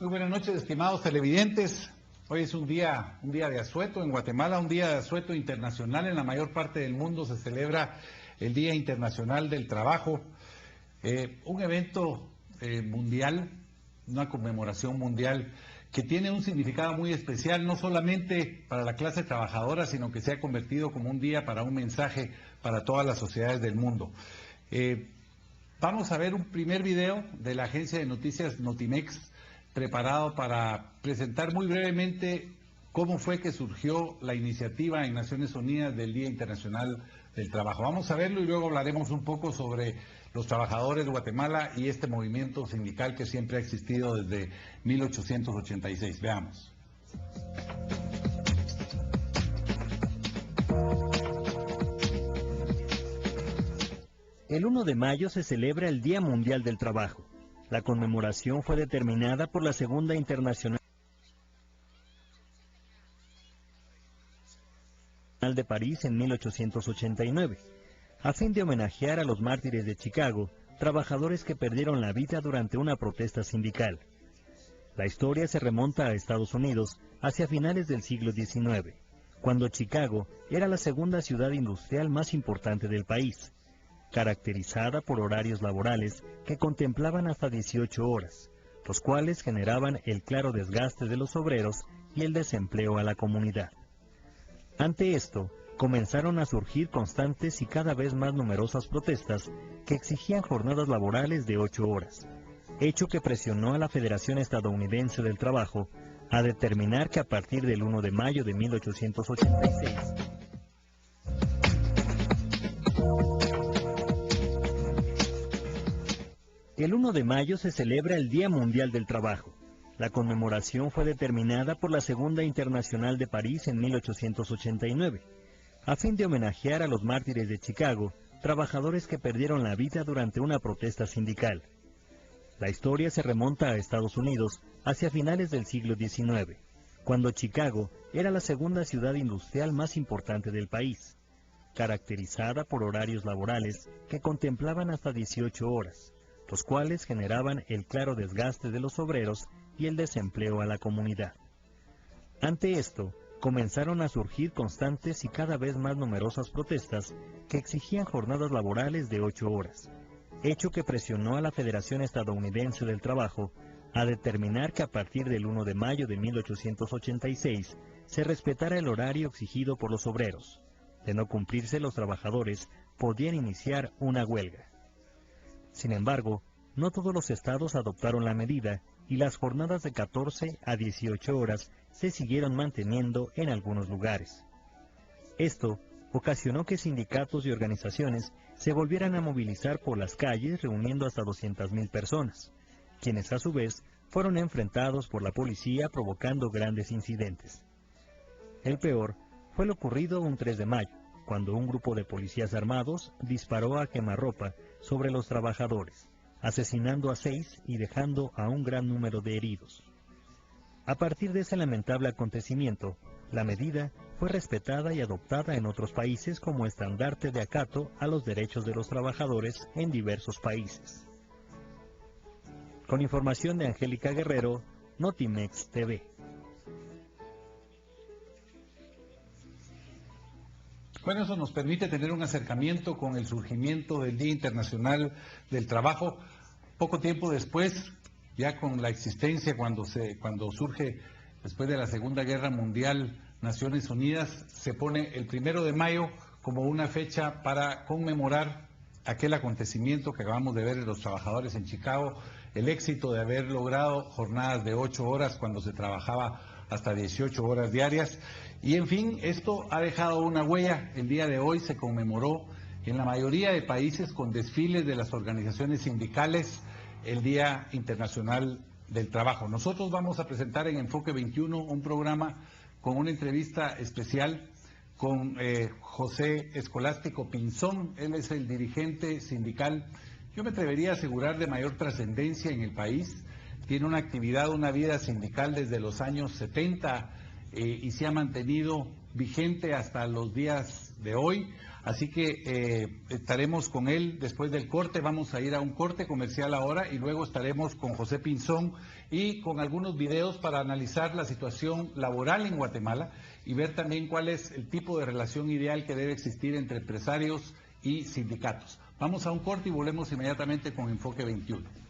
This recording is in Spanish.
Muy buenas noches, estimados televidentes. Hoy es un día de asueto en Guatemala, un día de asueto internacional. En la mayor parte del mundo se celebra el Día Internacional del Trabajo, un evento mundial, una conmemoración mundial que tiene un significado muy especial, no solamente para la clase trabajadora, sino que se ha convertido como un día para un mensaje para todas las sociedades del mundo. Vamos a ver un primer video de la agencia de noticias Notimex, preparado para presentar muy brevemente cómo fue que surgió la iniciativa en Naciones Unidas del Día Internacional del Trabajo. Vamos a verlo y luego hablaremos un poco sobre los trabajadores de Guatemala y este movimiento sindical que siempre ha existido desde 1886. Veamos. El 1 de mayo se celebra el Día Mundial del Trabajo. La conmemoración fue determinada por la Segunda Internacional de París en 1889, a fin de homenajear a los mártires de Chicago, trabajadores que perdieron la vida durante una protesta sindical. La historia se remonta a Estados Unidos hacia finales del siglo XIX, cuando Chicago era la segunda ciudad industrial más importante del país, caracterizada por horarios laborales que contemplaban hasta 18 horas, los cuales generaban el claro desgaste de los obreros y el desempleo a la comunidad. Ante esto, comenzaron a surgir constantes y cada vez más numerosas protestas que exigían jornadas laborales de 8 horas, hecho que presionó a la Federación Estadounidense del Trabajo a determinar que a partir del 1 de mayo de 1886, el 1 de mayo se celebra el Día Mundial del Trabajo. La conmemoración fue determinada por la Segunda Internacional de París en 1889, a fin de homenajear a los mártires de Chicago, trabajadores que perdieron la vida durante una protesta sindical. La historia se remonta a Estados Unidos hacia finales del siglo XIX, cuando Chicago era la segunda ciudad industrial más importante del país, caracterizada por horarios laborales que contemplaban hasta 18 horas, los cuales generaban el claro desgaste de los obreros y el desempleo a la comunidad. Ante esto, comenzaron a surgir constantes y cada vez más numerosas protestas que exigían jornadas laborales de 8 horas, hecho que presionó a la Federación Estadounidense del Trabajo a determinar que a partir del 1 de mayo de 1886 se respetara el horario exigido por los obreros. De no cumplirse, los trabajadores podían iniciar una huelga. Sin embargo, no todos los estados adoptaron la medida y las jornadas de 14 a 18 horas se siguieron manteniendo en algunos lugares. Esto ocasionó que sindicatos y organizaciones se volvieran a movilizar por las calles, reuniendo hasta 200.000 personas, quienes a su vez fueron enfrentados por la policía, provocando grandes incidentes. El peor fue lo ocurrido un 3 de mayo, cuando un grupo de policías armados disparó a quemarropa sobre los trabajadores, asesinando a 6 y dejando a un gran número de heridos. A partir de ese lamentable acontecimiento, la medida fue respetada y adoptada en otros países como estandarte de acato a los derechos de los trabajadores en diversos países. Con información de Angélica Guerrero, Notimex TV. Bueno, eso nos permite tener un acercamiento con el surgimiento del Día Internacional del Trabajo. Poco tiempo después, ya con la existencia, cuando surge después de la Segunda Guerra Mundial, Naciones Unidas, se pone el 1 de mayo como una fecha para conmemorar aquel acontecimiento que acabamos de ver de los trabajadores en Chicago, el éxito de haber logrado jornadas de 8 horas cuando se trabajaba hasta 18 horas diarias. Y en fin, esto ha dejado una huella. El día de hoy se conmemoró en la mayoría de países con desfiles de las organizaciones sindicales el Día Internacional del Trabajo. Nosotros vamos a presentar en Enfoque 21 un programa con una entrevista especial con José Escolástico Pinzón. Él es el dirigente sindical, yo me atrevería a asegurar, de mayor trascendencia en el país. Tiene una actividad, una vida sindical desde los años 70 y se ha mantenido vigente hasta los días de hoy. Así que estaremos con él después del corte. Vamos a ir a un corte comercial ahora y luego estaremos con José Pinzón y con algunos videos para analizar la situación laboral en Guatemala y ver también cuál es el tipo de relación ideal que debe existir entre empresarios y sindicatos. Vamos a un corte y volvemos inmediatamente con Enfoque 21.